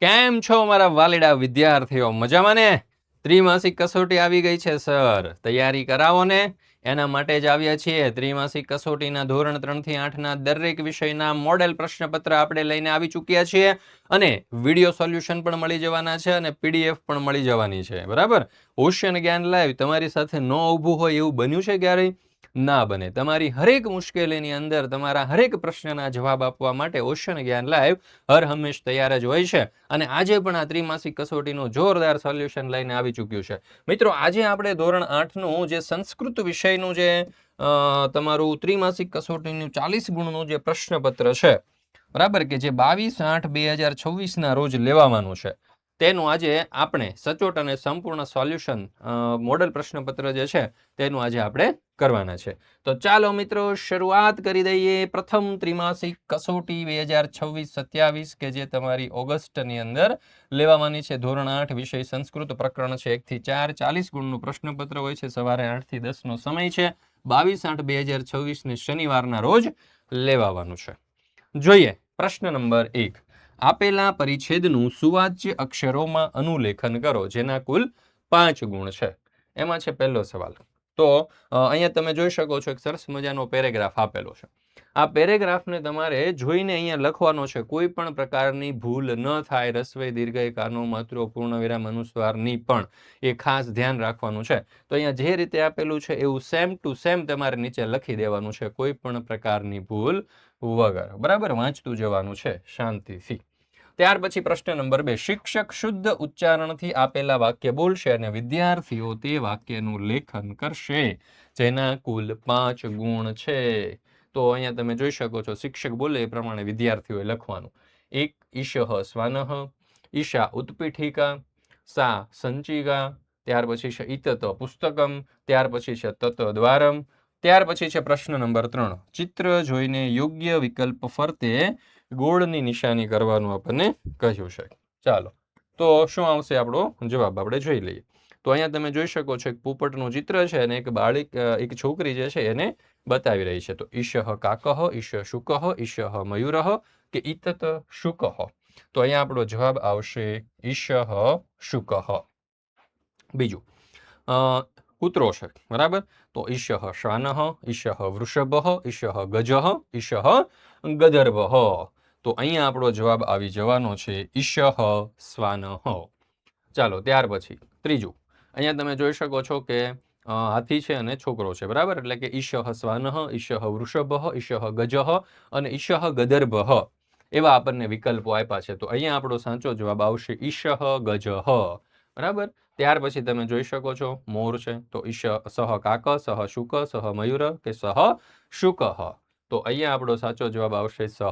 કેમ છો મારા વાલીડા વિદ્યાર્થીઓ? મજામાં ને? ત્રિમાસિક કસોટી આવી ગઈ છે સર, તૈયારી કરાવો ને. એના માટે જ આવ્યા છીએ. ત્રિમાસિક કસોટીના ધોરણ 3 થી 8ના દરેક વિષયના મોડેલ પ્રશ્નપત્ર આપણે લઈને આવી ચૂક્યા છીએ અને વિડીયો સોલ્યુશન પણ મળી જવાના છે અને પીડીએફ પણ મળી જવાની છે. બરાબર? ઓશન જ્ઞાન લાઈવ તમારી સાથે ન ઊભું હોય એવું બન્યું છે ક્યારેય? ના બને. તમારી હરેક મુશ્કેલીની અંદર તમારા હરેક પ્રશ્નના જવાબ આપવા માટે ઓશન જ્ઞાન લાઈવ હર હંમેશ તૈયાર જ હોય છે અને આજે પણ આ ત્રિમાસિક કસોટીનું જોરદાર સોલ્યુશન લઈને આવી ચૂક્યું છે. મિત્રો, આજે આપણે ધોરણ 8નું જે સંસ્કૃત વિષયનું જે તમારું ત્રિમાસિક કસોટીનું 40 ગુણનું જે પ્રશ્નપત્ર છે, બરાબર, કે જે 22/8/2026ના રોજ લેવાવાનું છે, તેનું આજે આપણે સચોટ અને સંપૂર્ણ સોલ્યુશન મોડેલ પ્રશ્નપત્ર જે છે તેનું આજે આપણે કરવાના છે. તો ચાલો મિત્રો શરૂઆત કરી દઈએ. પ્રથમ ત્રિમાસિક કસોટી 2026-27 કે જે તમારી ઓગસ્ટની અંદર લેવાવાની છે. ધોરણ 8 વિષય સંસ્કૃત, પ્રકરણ છે 1 થી 4, 40 ગુણનું પ્રશ્નપત્ર હોય છે. સવારે 8 થી 10 નો સમય છે. 22/8/2026 ને શનિવારના રોજ લેવાવાનું છે. જોઈએ પ્રશ્ન નંબર 1. આપેલા પરિચ્છેદનું સુવાચ્ય અક્ષરોમાં અનુલેખન કરો, જેના કુલ 5 ગુણ છે. એમાં છે પહેલો સવાલ. તો અહીંયા તમે જોઈ શકો છો એક સરસ મજાનો પેરેગ્રાફ આપેલો છે. આ પેરેગ્રાફને તમારે જોઈને અહીંયા લખવાનો છે. કોઈ પણ પ્રકારની ભૂલ ન થાય, રસ્વઈ દીર્ઘઈ કાનો માત્રો પૂર્ણવિરામ અનુસ્વારની પણ એ ખાસ ધ્યાન રાખવાનું છે. તો અહીંયા જે રીતે આપેલું છે એવું સેમ ટુ સેમ તમારે નીચે લખી દેવાનું છે, કોઈ પણ પ્રકારની ભૂલ વગર. બરાબર? વાંચતું જવાનું છે શાંતિથી. ત્યાર પછી પ્રશ્ન નંબર 2. શિક્ષક શુદ્ધ ઉચ્ચારણથી આપેલા વાક્ય બોલશે અને વિદ્યાર્થીઓ તે વાક્યનું લેખન કરશે, જેના કુલ 5 ગુણ છે. તો અહીંયા તમે જોઈ શકો છો શિક્ષક બોલે એ પ્રમાણે વિદ્યાર્થીઓએ લખવાનું. 1. ઈશઃ શ્વાનઃ, ઈશા ઉત્પીઠિકા, સા સંચિકા, ત્યાર પછી છે ઈતત પુસ્તકમ, ત્યાર પછી છે તત દ્વારમ, ત્યાર પછી છે પ્રશ્ન નંબર 3. ચિત્ર જોઈને યોગ્ય વિકલ્પ ફરતે ગોળની નિશાની કરવાનું આપણને કહ્યું છે. ચાલો, તો શું આવશે આપણો જવાબ આપણે જોઈ લઈએ. તો અહીંયા તમે જોઈ શકો છો એક પોપટનું ચિત્ર છે અને એક બાળક, એક છોકરી જે છે એને બતાવી રહી છે. તો ઈશઃ કાકઃ, ઈશ શુકઃ, ઈશઃ મયુરઃ કે ઈતત શુકઃ. તો અહીંયા આપણો જવાબ આવશે ઈશઃ શુકઃ. બીજું કૂતરો છે, બરાબર? તો ઈશઃ શ્વાનઃ, ઈશઃ વૃષભઃ, ઈશઃ ગજઃ, ઈશઃ ગદર્ભઃ. તો અહીંયા આપણો જવાબ આવી જવાનો છે ઈશઃ શ્વાનઃ. ચાલો, ત્યાર પછી ત્રીજું. અહીંયા તમે જોઈ શકો છો કે હાથી છે અને છોકરો છે, બરાબર? એટલે કે ઈશઃ શ્વાનઃ, ઈશઃ વૃષભઃ, ઈશઃ ગજઃ અને ઈશઃ ગદર્ભઃ એવા આપણને વિકલ્પો આપ્યા છે. તો અહીંયા આપણો સાચો જવાબ આવશે ઈશઃ ગજઃ. બરાબર? ત્યાર પછી તમે જોઈ શકો છો મોર છે. તો ઈશ સહ કાક, સહ શુક, સહ મયુર કે સહ શુકઃ. તો અહીંયા આપણો સાચો જવાબ આવશે સહ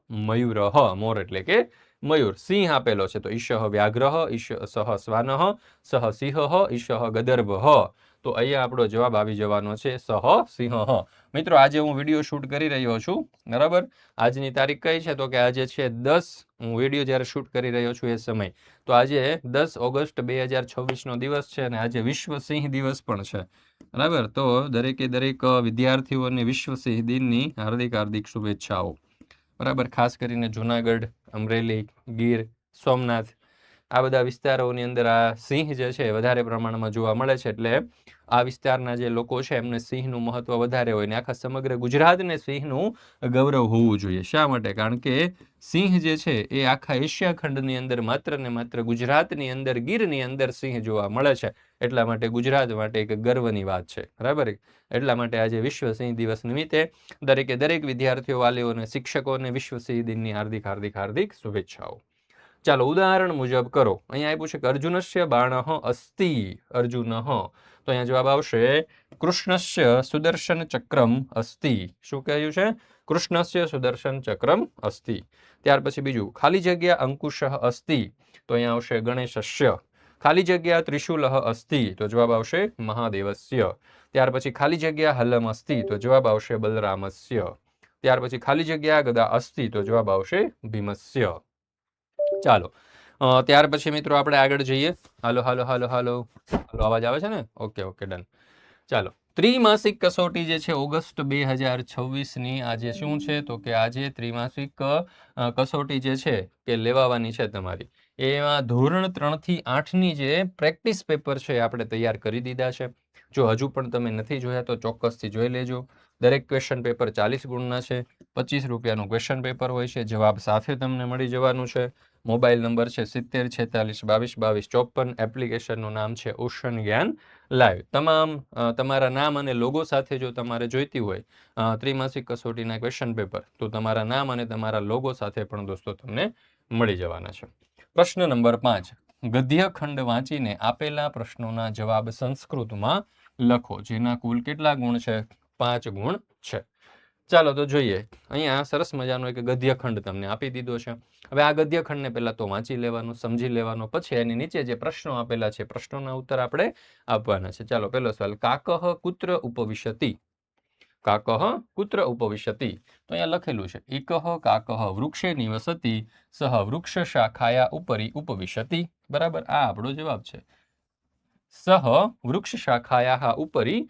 મયુરઃ. મોર એટલે કે મયુર. સિંહ આપેલો છે. તો ઈશઃ વ્યાઘ્રઃ, ઈશ સહ શ્વાનઃ, સહ સિંહઃ, ઈશઃ ગદર્ભઃ. તો અહીંયા આપણો જવાબ આવી જવાનો છે સહ સિંહઃ. મિત્રો, આજે હું વિડીયો શૂટ કરી રહ્યો છું, બરાબર? આજની તારીખ કઈ છે? તો કે આજે છે 10. હું વિડીયો જ્યારે શૂટ કરી રહ્યો છું એ સમય. તો આજે 10 ઓગસ્ટ 2026નો દિવસ છે અને આજે વિશ્વ સિંહ દિવસ પણ છે, બરાબર? તો દરેકે દરેક વિદ્યાર્થીઓને વિશ્વ સિંહ દિનની હાર્દિક હાર્દિક શુભેચ્છાઓ. બરાબર? ખાસ કરીને જુનાગઢ, અમરેલી, ગીર, સોમનાથ આ બધા વિસ્તારોની અંદર આ સિંહ જે છે વધારે પ્રમાણમાં જોવા મળે છે. એટલે આ વિસ્તારના જે લોકો છે એમને સિંહનું મહત્વ વધારે હોય ને આખા સમગ્ર ગુજરાતને સિંહનું ગૌરવ હોવું જોઈએ. શા માટે? કારણ કે સિંહ જે છે એ આખા એશિયા ખંડની અંદર માત્ર ને માત્ર ગુજરાતની અંદર ગીરની અંદર સિંહ જોવા મળે છે. એટલા માટે ગુજરાત માટે એક ગર્વની વાત છે, બરાબર? એટલા માટે આજે વિશ્વ સિંહ દિવસ નિમિત્તે દરેકે દરેક વિદ્યાર્થીઓ, વાલીઓને, શિક્ષકોને વિશ્વ સિંહ દિનની હાર્દિક હાર્દિક હાર્દિક શુભેચ્છાઓ. ચાલો, ઉદાહરણ મુજબ કરો. અહીંયા આપ્યું છે કે અર્જુનસ્ય બાણઃ અસ્તિ. અર્જુનઃ. તો અહીંયા જવાબ આવશે કૃષ્ણસ્ય સુદર્શન ચક્રમ અસ્તિ. શું કહ્યું છે? કૃષ્ણસ્ય સુદર્શન ચક્રમ અસ્તિ. ત્યાર પછી બીજું, ખાલી જગ્યા અંકુશઃ અસ્તિ. તો અહીંયા આવશે ગણેશસ્ય. ખાલી જગ્યા ત્રિશુલઃ અસ્તિ. તો જવાબ આવશે મહાદેવસ્ય. ત્યાર પછી ખાલી જગ્યા હલમ અસ્તિ. તો જવાબ આવશે બલરામસ્ય. ત્યાર પછી ખાલી જગ્યા ગદા અસ્તિ. તો જવાબ આવશે ભીમસ્ય. ચાલો, ત્યાર પછી મિત્રો આપણે આગળ જઈએ. હાલો હાલો હાલો હાલો હાલો, અવાજ આવે છે ને? Okay okay, done. ચાલો, ત્રિમાસિક કસોટી જે છે ઓગસ્ટ 2026ની આજે શું છે તો કે આજે ત્રિમાસિક કસોટી જે છે કે લેવાની છે તમારી. એમાં ધોરણ 3 થી 8ની જે પ્રેક્ટિસ પેપર છે આપણે તૈયાર કરી દીધા છે. જો હજુ પણ તમે નથી જોયા તો ચોક્કસથી જોઈ લેજો. દરેક ક્વેશ્ચન પેપર 40 ગુણના છે. 25 રૂપિયાનું ક્વેશ્ચન પેપર હોય છે. જવાબ સાથે તમને મળી જવાનું છે. મોબાઈલ નંબર છે 70 46 22 22 54. એપ્લિકેશનનું નામ છે ઓશન જ્ઞાન લાઈવ. તમારા નામ અને લોગો સાથે જો તમારે જોઈતી હોય ત્રિમાસિક કસોટીના ક્વેશ્ચન પેપર તો તમારા નામ અને તમારા લોગો સાથે પણ દોસ્તો તમને મળી જવાના છે. પ્રશ્ન નંબર 5. ગદ્ય ખંડ વાંચીને આપેલા પ્રશ્નોના જવાબ સંસ્કૃતમાં લખો. જેના કુલ કેટલા ગુણ છે? 5 ગુણ છે. ચાલો તો જોઈએ. અહીંયા સરસ મજાનો એક ગદ્યખંડ તમને આપી દીધો છે. હવે આ ગદ્યખંડને પહેલા તો વાંચી લેવાનો, સમજી લેવાનો, પછી એની નીચે જે પ્રશ્નો આપેલા છે પ્રશ્નોના ઉત્તર આપણે આપવાના છે. ચાલો પહેલો સવાલ, કાકઃ કુત્ર ઉપવિશતિ? કાકઃ કુત્ર ઉપવિશતિ? તો અહીંયા લખેલું છે એકઃ કાકઃ વૃક્ષે નિવસતિ સહ વૃક્ષ શાખાયા ઉપરી ઉપવિશતિ. બરાબર, આ આપણો જવાબ છે. સહ વૃક્ષ શાખાયા ઉપરી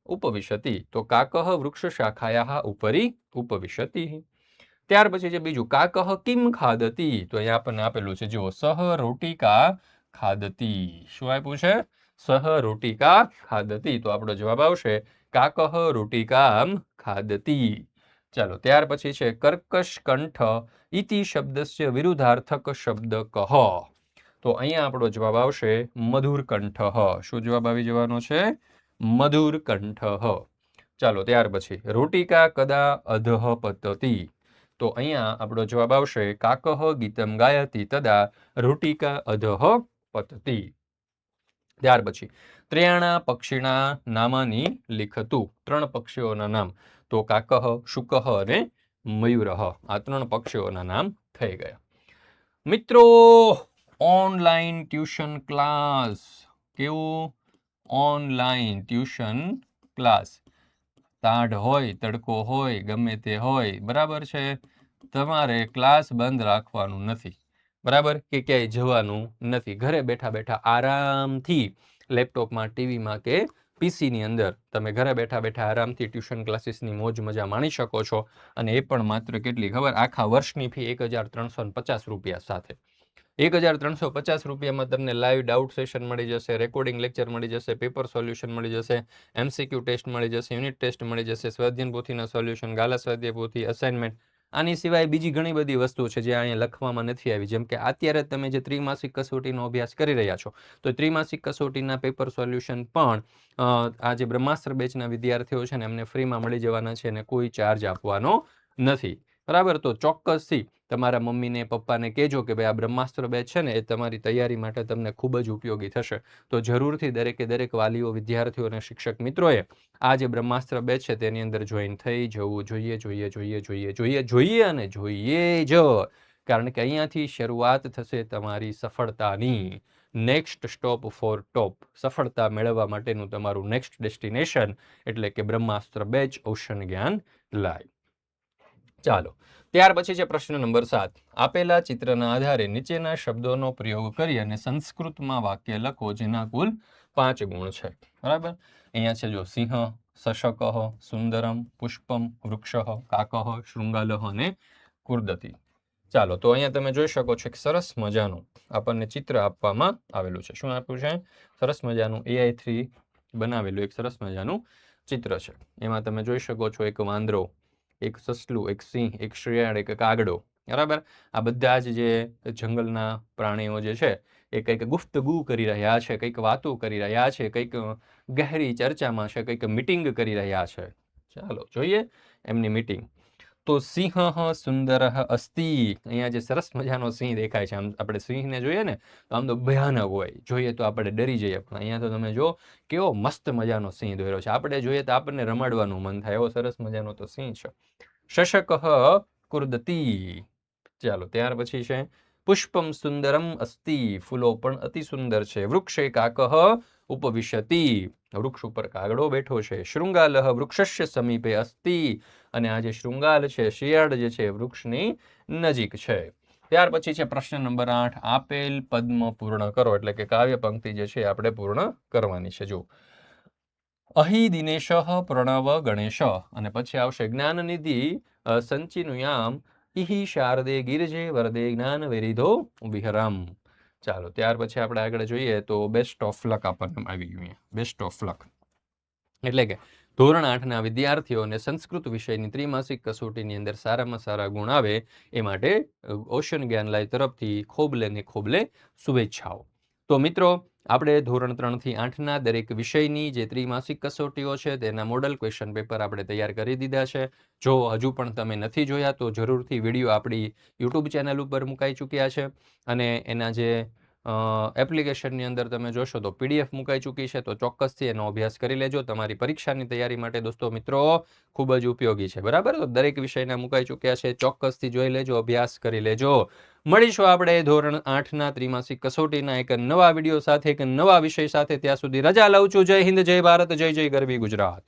ઉપવિશતિ. તો કાકઃ વૃક્ષ શાખાયા ઉપરી ઉપવિશતિ. ત્યાર પછી છે બીજું, કાકઃ કિમ ખાદતી? તો અહીંયા આપણને આપેલું છે જુઓ, સહ રોટિકા ખાદતી. શું આપ્યું છે? સહ રોટિકા ખાદતી. તો આપણો જવાબ આવશે કાકઃ રોટિકામ ખાદતી. ચાલો ત્યાર પછી છે કર્કશ કંઠ ઇતિ શબ્દસ્ય વિરુદ્ધાર્થક શબ્દ કહ. તો અહીંયા આપણો જવાબ આવશે મધુર કંઠ. શું જવાબ આવી જવાનો છે? મધુર કંઠ. ચાલો ત્યાર પછી રોટિકા કદા અધઃ પતતી? તો અહીંયા આપણો જવાબ આવશે કાકઃ ગીતમ ગાયતી તદા રોટિકા અધઃ પતતી. ત્યાર પછી ત્રયાણા પક્ષીના નામાની લિખતું. 3 પક્ષીઓના નામ. તો કાકઃ, શુકઃ અને મયુરઃ. આ 3 પક્ષીઓના નામ થઈ ગયા. મિત્રો, ઓનલાઈન ટ્યુશન ક્લાસ. કેવું? Online tuition class. તાઢ હોય, તડકો હોય, ગમે તે હોય, બરાબર છે, તમારે ક્લાસ બંધ રાખવાનું નથી. બરાબર, કે ક્યાંય જવાનું નથી. ઘરે બેઠા બેઠા આરામથી લેપટોપમાં, ટીવીમાં કે પીસીની અંદર તમે ઘરે બેઠા બેઠા આરામથી ટ્યુશન ક્લાસીસની મોજ મજા માણી શકો છો. અને એ પણ માત્ર કેટલી ખબર? આખા વર્ષની ફી 1350 રૂપિયા સાથે. 1350 રૂપિયામાં તમને લાઈવ ડાઉટ સેશન મળી જશે, રેકોર્ડિંગ લેક્ચર મળી જશે, પેપર સોલ્યુશન મળી જશે, MCQ ટેસ્ટ મળી જશે, યુનિટ ટેસ્ટ મળી જશે, સ્વાધ્યાયન પોથીના સોલ્યુશન, ગાલા સ્વાધ્યાય પોથી, અસાઇનમેન્ટ. આની સિવાય બીજી ઘણી બધી વસ્તુ છે જે અહીંયા લખવામાં નથી આવી. જેમ કે અત્યારે તમે જે ત્રિમાસિક કસોટીનો અભ્યાસ કરી રહ્યા છો તો ત્રિમાસિક કસોટીના પેપર સોલ્યુશન પણ આ જે બ્રહ્માસ્ત્ર બેચના વિદ્યાર્થીઓ છે ને એમને ફ્રીમાં મળી જવાના છે અને કોઈ ચાર્જ આપવાનો નથી. બરાબર, તો ચોક્કસથી તમારા મમ્મીને પપ્પાને કહેજો કે ભાઈ આ બ્રહ્માસ્ત્ર બેચ છે ને એ તમારી તૈયારી માટે તમને ખૂબ જ ઉપયોગી થશે. તો જરૂરથી દરેક વાલીઓ, વિદ્યાર્થીઓ અને શિક્ષક મિત્રોએ આ જે બ્રહ્માસ્ત્ર બેચ છે તેની અંદર જોઈન થઈ જવું જોઈએ અને જોઈએ જ. કારણ કે અહીંયાથી શરૂઆત થશે તમારી સફળતાની. નેક્સ્ટ સ્ટોપ ફોર ટોપ. સફળતા મેળવવા માટેનું તમારું નેક્સ્ટ ડેસ્ટિનેશન એટલે કે બ્રહ્માસ્ત્ર બેચ, ઓશન જ્ઞાન લાઈવ. ચાલો ત્યાર પછી છે પ્રશ્ન નંબર 7. આપેલા ચિત્રના આધારે નીચેના શબ્દોનો પ્રયોગ કરી અને સંસ્કૃતમાં વાક્ય લખો જેના કુલ 5 ગુણ છે. બરાબર, અહીંયા છે જો સિંહ, સશકઃ, સુંદરમ, પુષ્પમ, વૃક્ષઃ, કાકઃ, શૃંગાલઃ અને કુર્દતી. ચાલો તો અહીંયા તમે જોઈ શકો છો એક સરસ મજાનું આપણને ચિત્ર આપવામાં આવેલું છે. શું આપ્યું છે? સરસ મજાનું AI3 બનાવેલું એક સરસ મજાનું ચિત્ર છે. એમાં તમે જોઈ શકો છો એક વાંદરો, એક સસલું, એક સિંહ, એક શિયાળ, એક કાગડો. બરાબર, આ બધા જ જે જંગલના પ્રાણીઓ જે છે એ કંઈક ગુફ્તગુ કરી રહ્યા છે, કંઈક વાતો કરી રહ્યા છે, કંઈક ગહેરી ચર્ચામાં છે, કંઈક મીટિંગ કરી રહ્યા છે. ચાલો જોઈએ એમની મીટિંગ. તો સિંહ સુંદર અસ્તિ. અહીંયા જે સરસ મજાનો સિંહ દેખાય છે, આમ આપણે સિંહને જોઈએ ને તો આમ તો ભયાનક હોય, જોઈએ તો આપણે ડરી જઈએ, પણ અહીંયા તો તમે જો કેવો મસ્ત મજાનો સિંહ દોર્યો છે. આપણે જોઈએ તો આપણને રમાડવાનું મન થાય એવો સરસ મજાનો તો સિંહ છે. શશકઃ કુર્દતી. ચાલો ત્યાર પછી છે પુષ્પમ સુંદરમ અસ્તિ. ફૂલો પણ અતિ સુંદર છે. વૃક્ષે કાકઃ ઉપવિશતિ. વૃક્ષ ઉપર કાગડો બેઠો છે. શૃંગાલઃ વૃક્ષસ્ય સમીપે અસ્તિ. અને આ જે શૃંગાલ છે, શિયાળ જે છે, વૃક્ષની નજીક છે. ત્યાર પછી છે પ્રશ્ન નંબર 8. આપેલ પદ્મ પૂર્ણ કરો. એટલે કે કાવ્ય પંક્તિ જે છે આપણે પૂર્ણ કરવાની છે. જો અહી દિનેશ પ્રણવ ગણેશ અને પછી આવશે જ્ઞાનનિધિ સંચિનુયામ ઇહી શારદે ગિરજે વરદે જ્ઞાન વેરિધો વિહરમ. ચાલો ત્યાર પછી આપણે આગળ જોઈએ તો બેસ્ટ ઓફ લક આપણને આવી ગયું. બેસ્ટ ઓફ લક એટલે કે ધોરણ 8ના વિદ્યાર્થીઓને સંસ્કૃત વિષયની ત્રિમાસિક કસોટીની અંદર સારામાં સારા ગુણ આવે એ માટે ઓશન જ્ઞાનલય તરફથી ખોબલે ને ખોબલે શુભેચ્છાઓ. તો મિત્રો આપણે ધોરણ 3થી 8ના દરેક વિષયની જે ત્રિમાસિક કસોટીઓ છે તેના મોડલ ક્વેશ્ચન પેપર આપણે તૈયાર કરી દીધા છે. જો હજુ પણ તમે નથી જોયા તો જરૂરથી વિડીયો આપણી યુટ્યુબ ચેનલ ઉપર મુકાઈ ચૂક્યા છે અને એના જે એપ્લિકેશનની અંદર તમે જોશો તો PDF મુકાઈ ચૂકી છે. તો ચોક્કસથી એનો અભ્યાસ કરી લેજો. તમારી પરીક્ષાની તૈયારી માટે દોસ્તો મિત્રો ખૂબ જ ઉપયોગી છે. બરાબર, તો દરેક વિષયના મુકાઈ ચૂક્યા છે. ચોક્કસથી જોઈ લેજો, અભ્યાસ કરી લેજો. મળીશું આપણે ધોરણ 8ના ત્રિમાસિક કસોટીના એક નવા વિડીયો સાથે, એક નવા વિષય સાથે. ત્યાં સુધી રજા લઉં છું. જય હિન્દ, જય ભારત, જય જય ગરવી ગુજરાત.